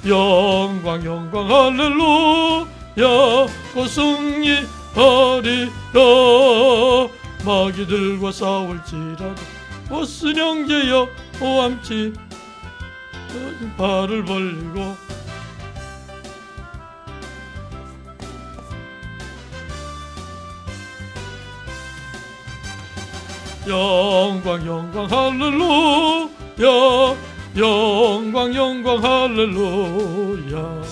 영광 영광 할렐루야. 곧 승리하리라. 마귀들과 싸울지라도 못쓴 형제여 오함치 발을 벌리고 영광 영광 할렐루야. 영광 영광 할렐루야.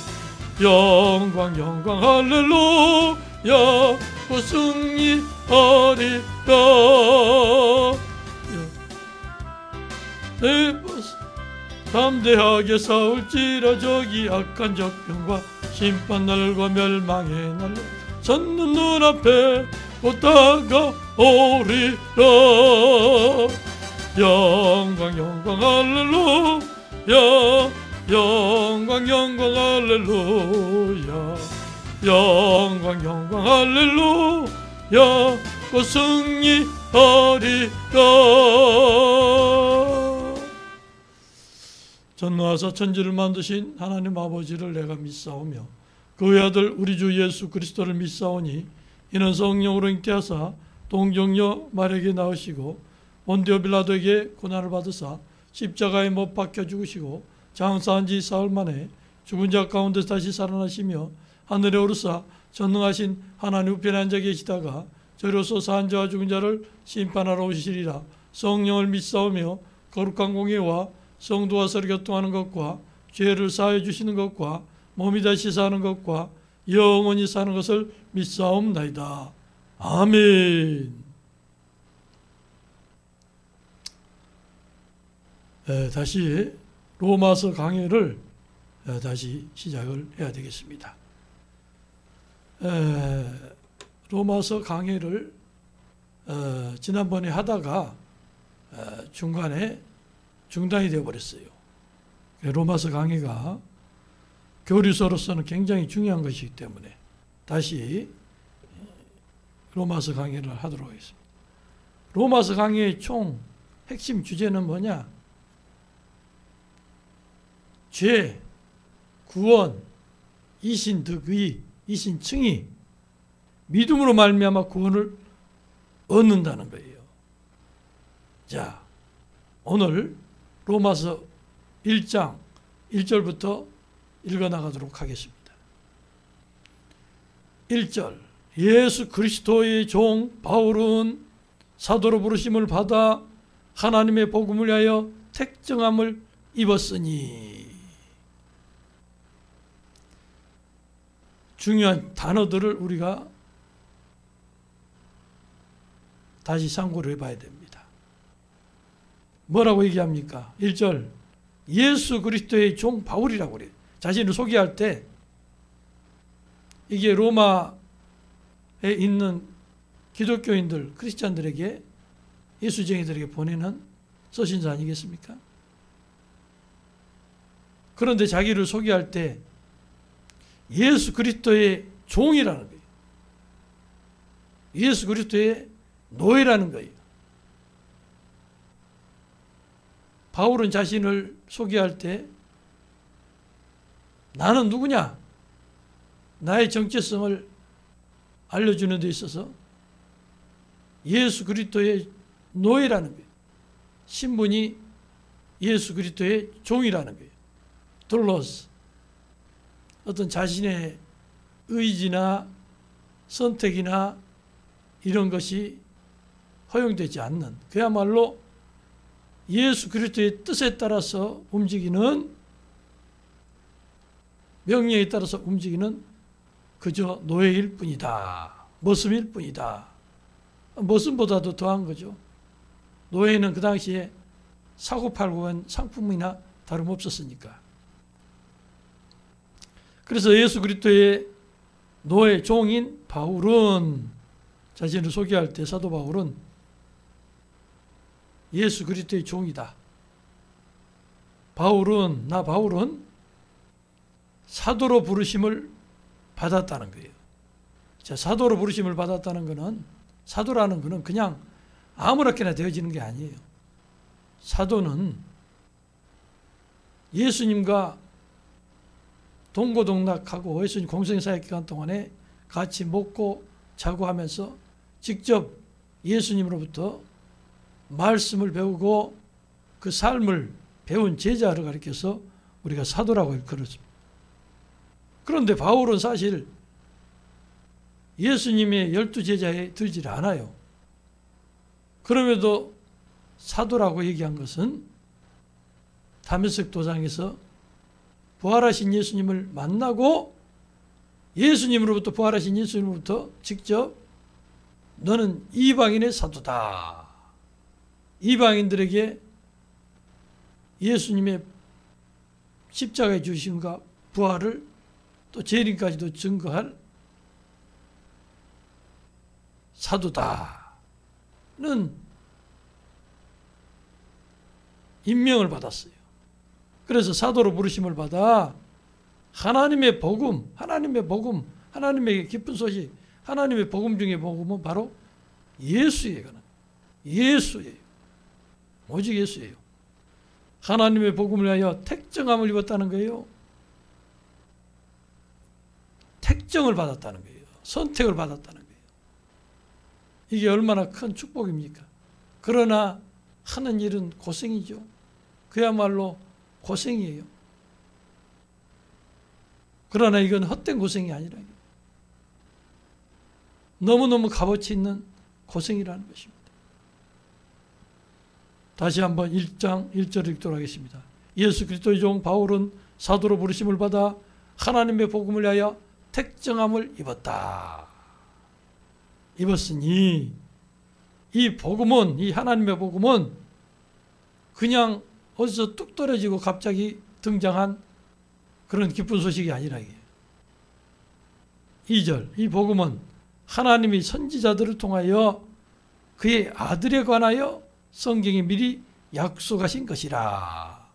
영광 영광 할렐루야. 곧 승리하리라. 담대하게 싸울지라. 저기 악한 적병과 심판날과 멸망의 날 섰는 눈앞에 곧 다가오리라. 영광 영광 할렐루야. 영광 영광 할렐루야. 영광 영광 할렐루야. 곧 승리하리라. 전능하사 천지를 만드신 하나님 아버지를 내가 믿사오며 그의 아들 우리 주 예수 그리스도를 믿사오니 이는 성령으로 잉태하사 동정녀 마리아에게 낳으시고 본디오 빌라도에게 고난을 받으사 십자가에 못 박혀 죽으시고 장사한 지 사흘 만에 죽은 자 가운데서 다시 살아나시며 하늘에 오르사 전능하신 하나님 우편에 앉아 계시다가 저로서 산 자와 죽은 자를 심판하러 오시리라. 성령을 믿사오며 거룩한 공예와 성도와 서로 교통하는 것과 죄를 사하여 주시는 것과 몸이 다시 사는 것과 영원히 사는 것을 믿사옵나이다. 아멘. 다시 로마서 강해를 다시 시작을 해야 되겠습니다. 로마서 강해를 지난번에 하다가 중간에 중단이 되어버렸어요. 로마서 강해가 교리서로서는 굉장히 중요한 것이기 때문에 다시 로마서 강해를 하도록 하겠습니다. 로마서 강해의 총 핵심 주제는 뭐냐? 죄, 구원, 이신 득의, 이신 칭의, 믿음으로 말미암아 구원을 얻는다는 거예요. 자, 오늘 로마서 1장 1절부터 읽어나가도록 하겠습니다. 1절, 예수 그리스도의 종 바울은 사도로 부르심을 받아 하나님의 복음을 위하여 택정함을 입었으니. 중요한 단어들을 우리가 다시 참고를 해봐야 됩니다. 뭐라고 얘기합니까? 1절, 예수 그리스도의 종 바울이라고 그래요. 자신을 소개할 때 이게 로마에 있는 기독교인들, 크리스찬들에게, 예수쟁이들에게 보내는 서신서 아니겠습니까? 그런데 자기를 소개할 때 예수 그리스도의 종이라는 거예요. 예수 그리스도의 노예라는 거예요. 바울은 자신을 소개할 때 나는 누구냐? 나의 정체성을 알려주는 데 있어서 예수 그리스도의 노예라는 거예요. 신분이 예수 그리스도의 종이라는 거예요. 돌로스. 어떤 자신의 의지나 선택이나 이런 것이 허용되지 않는, 그야말로 예수 그리스도의 뜻에 따라서 움직이는, 명령에 따라서 움직이는 그저 노예일 뿐이다. 머슴일 뿐이다. 머슴보다도 더한 거죠. 노예는 그 당시에 사고팔고 한 상품이나 다름없었으니까. 그래서 예수 그리스도의 노예 종인 바울은, 자신을 소개할 때 사도 바울은 예수 그리스도의 종이다. 나 바울은 사도로 부르심을 받았다는 거예요. 자, 사도로 부르심을 받았다는 것은, 사도라는 것은 그냥 아무렇게나 되어지는 게 아니에요. 사도는 예수님과 동고동락하고 예수님 공생사역 기간 동안에 같이 먹고 자고 하면서 직접 예수님으로부터 말씀을 배우고 그 삶을 배운 제자를 가리켜서 우리가 사도라고 그렇습니다. 그런데 바울은 사실 예수님의 12제자에 들지 않아요. 그럼에도 사도라고 얘기한 것은 다메섹 도상에서 부활하신 예수님을 만나고 예수님으로부터 부활하신 예수님으로부터 직접 너는 이방인의 사도다. 이방인들에게 예수님의 십자가의 주심과 부활을 또 재림까지도 증거할 사도다는 임명을 받았어요. 그래서 사도로 부르심을 받아 하나님의 복음, 하나님의 기쁜 소식, 하나님의 복음 중에 복음은 바로 예수예요. 예수예요. 오직 예수예요. 하나님의 복음을 위하여 택정함을 입었다는 거예요. 택정을 받았다는 거예요. 선택을 받았다는 거예요. 이게 얼마나 큰 축복입니까? 그러나 하는 일은 고생이죠. 그야말로 고생이에요. 그러나 이건 헛된 고생이 아니라 너무너무 값어치 있는 고생이라는 것입니다. 다시 한번 1장 1절을 읽도록 하겠습니다. 예수 그리스도의 종 바울은 사도로 부르심을 받아 하나님의 복음을 위하여 택정함을 입었다. 입었으니 이 복음은, 이 하나님의 복음은 그냥 어디서 뚝 떨어지고 갑자기 등장한 그런 기쁜 소식이 아니라 이게 2절, 이 복음은 하나님이 선지자들을 통하여 그의 아들에 관하여 성경이 미리 약속하신 것이라.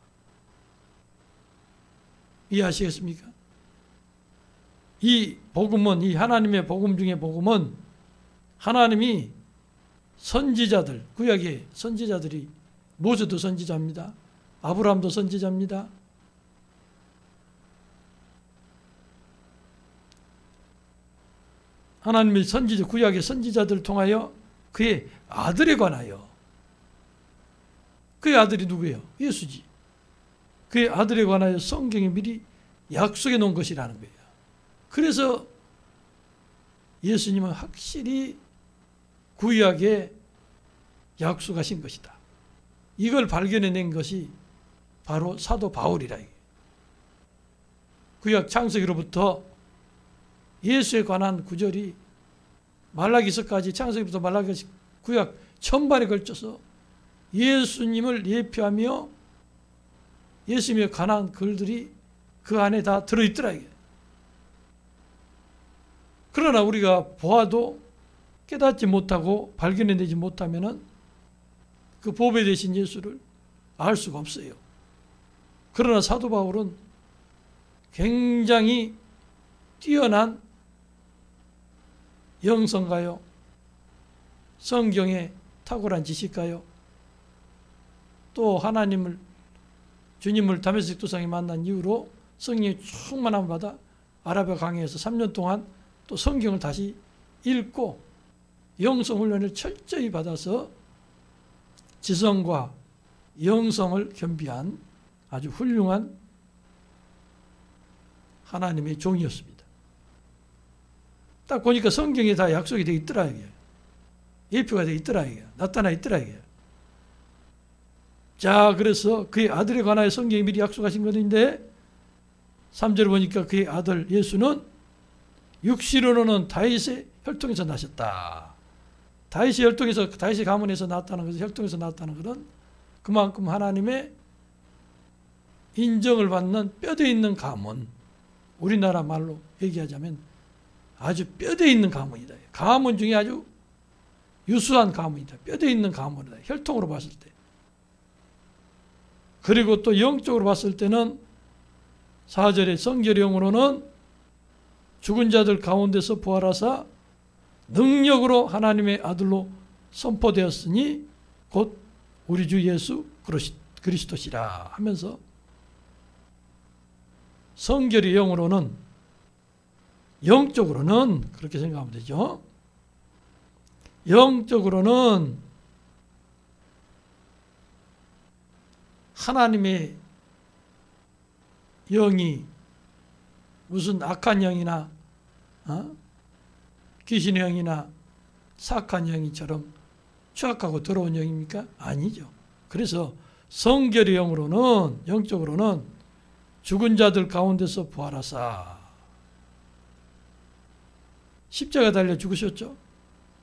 이해하시겠습니까? 이 복음은, 이 하나님의 복음 중에 복음은 하나님이 선지자들, 구약의 선지자들이 모세도 선지자입니다. 아브라함도 선지자입니다. 하나님의 선지자, 구약의 선지자들을 통하여 그의 아들에 관하여, 그의 아들이 누구예요? 예수지. 그의 아들에 관하여 성경이 미리 약속해 놓은 것이라는 거예요. 그래서 예수님은 확실히 구약에 약속하신 것이다. 이걸 발견해낸 것이 바로 사도 바울이라. 구약 창세기로부터 예수에 관한 구절이 말라기서까지, 창세기부터 말라기서 구약 천반에 걸쳐서 예수님을 예표하며 예수님에 관한 글들이 그 안에 다 들어있더라. 이게. 그러나 우리가 보아도 깨닫지 못하고 발견해내지 못하면은 그 보배 되신 예수를 알 수가 없어요. 그러나 사도 바울은 굉장히 뛰어난 영성가요? 성경에 탁월한 지식가요? 또 하나님을, 주님을 다메섹 도상에 만난 이후로 성령의 충만함을 받아 아라비아 강의에서 3년 동안 또 성경을 다시 읽고 영성 훈련을 철저히 받아서 지성과 영성을 겸비한 아주 훌륭한 하나님의 종이었습니다. 딱 보니까 성경에 다 약속이 되어 있더라. 이게. 예표가 되어 있더라. 이게. 나타나 있더라. 이게. 자, 그래서 그의 아들에 관하여 성경이 미리 약속하신 것인데 3절을 보니까 그의 아들 예수는 육시로는 다윗의 혈통에서 나셨다. 다윗의 혈통에서, 다윗의 가문에서 나왔다는 것은, 혈통에서 나왔다는 것은 그만큼 하나님의 인정을 받는 뼈대 있는 가문, 우리나라 말로 얘기하자면 아주 뼈대 있는 가문이다. 가문 중에 아주 유수한 가문이다. 뼈대 있는 가문이다. 혈통으로 봤을 때. 그리고 또 영적으로 봤을 때는 4절의 성결영으로는 죽은 자들 가운데서 부활하사 능력으로 하나님의 아들로 선포되었으니 곧 우리 주 예수 그리스도시라 하면서 성결의 영으로는, 영적으로는 그렇게 생각하면 되죠. 영적으로는 하나님의 영이 무슨 악한 영이나 귀신의 영이나 사악한 영이처럼 추악하고 더러운 영입니까? 아니죠. 그래서 성결의 영으로는, 영적으로는 죽은 자들 가운데서 부활하사 십자가 달려 죽으셨죠.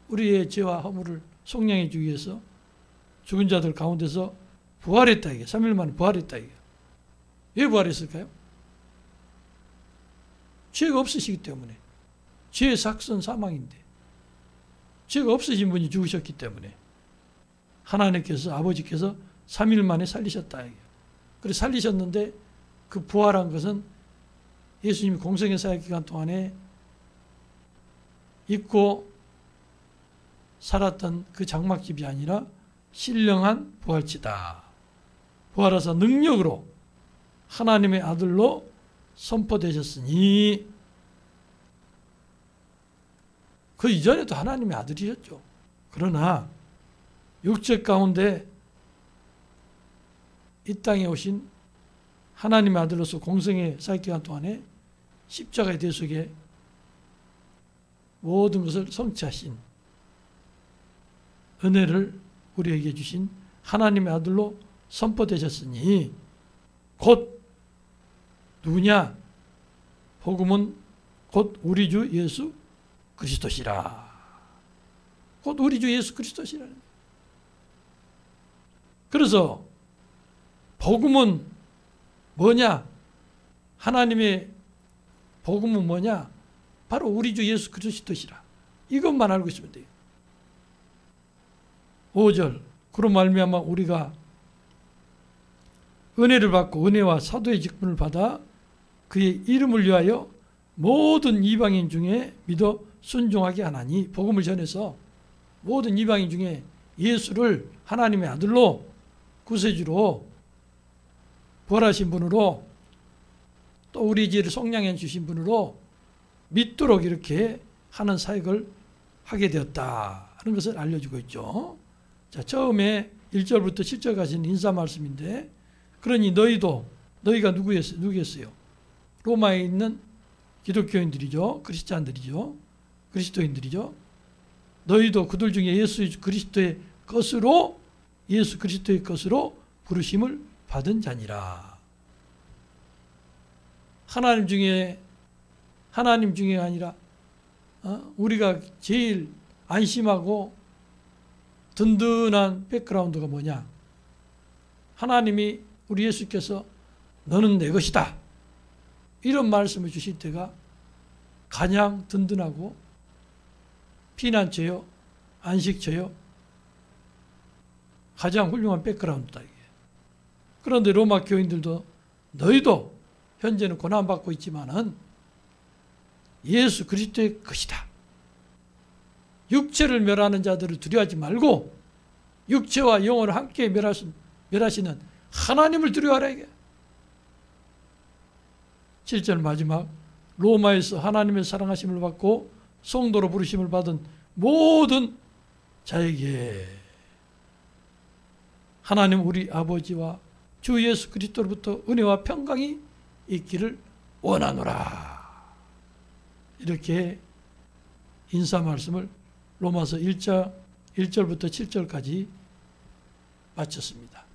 우리의 죄와 허물을 속량해 주기 위해서 죽은 자들 가운데서 부활했다 이게. 3일 만에 부활했다 이게. 왜 부활했을까요? 죄가 없으시기 때문에. 죄의 삭선 사망인데 죄가 없으신 분이 죽으셨기 때문에 하나님께서, 아버지께서 3일 만에 살리셨다 이게. 그래서 살리셨는데 그 부활한 것은 예수님이 공생의 사역 기간 동안에 입고 살았던 그 장막집이 아니라 신령한 부활치다. 부활하사 능력으로 하나님의 아들로 선포되셨으니, 그 이전에도 하나님의 아들이셨죠. 그러나 육체 가운데 이 땅에 오신 하나님의 아들로서 공생의 사역기간 동안에 십자가의 대속에 모든 것을 성취하신 은혜를 우리에게 주신 하나님의 아들로 선포되셨으니, 곧 누구냐? 복음은 곧 우리 주 예수 그리스도시라. 곧 우리 주 예수 그리스도시라. 그래서 복음은 뭐냐? 하나님의 복음은 뭐냐? 바로 우리 주 예수 그리스도시라. 이것만 알고 있으면 돼요. 5절, 그로 말미암아 우리가 은혜를 받고 은혜와 사도의 직분을 받아 그의 이름을 위하여 모든 이방인 중에 믿어 순종하게 하나니, 복음을 전해서 모든 이방인 중에 예수를 하나님의 아들로, 구세주로, 부활하신 분으로, 또 우리 죄를 속량해 주신 분으로 믿도록 이렇게 하는 사역을 하게 되었다 하는 것을 알려주고 있죠. 자, 처음에 1절부터 7절까지는 인사 말씀인데, 그러니 너희가 누구였어요? 로마에 있는 기독교인들이죠. 크리스찬들이죠. 그리스도인들이죠. 너희도 그들 중에 예수 그리스도의 것으로 부르심을 받은 자니라. 하나님 중에 아니라 우리가 제일 안심하고 든든한 백그라운드가 뭐냐? 하나님이, 우리 예수께서 너는 내 것이다 이런 말씀을 주실 때가 가장 든든하고 피난처요, 안식처요, 가장 훌륭한 백그라운드다 이게. 그런데 로마 교인들도 너희도 현재는 고난받고 있지만은 예수 그리스도의 것이다. 육체를 멸하는 자들을 두려워하지 말고 육체와 영혼을 함께 멸하시는 하나님을 두려워하라 이게. 7절 마지막, 로마에서 하나님의 사랑하심을 받고 성도로 부르심을 받은 모든 자에게 하나님 우리 아버지와 주 예수 그리스도로부터 은혜와 평강이 있기를 원하노라. 이렇게 인사 말씀을 로마서 1절부터 7절까지 마쳤습니다.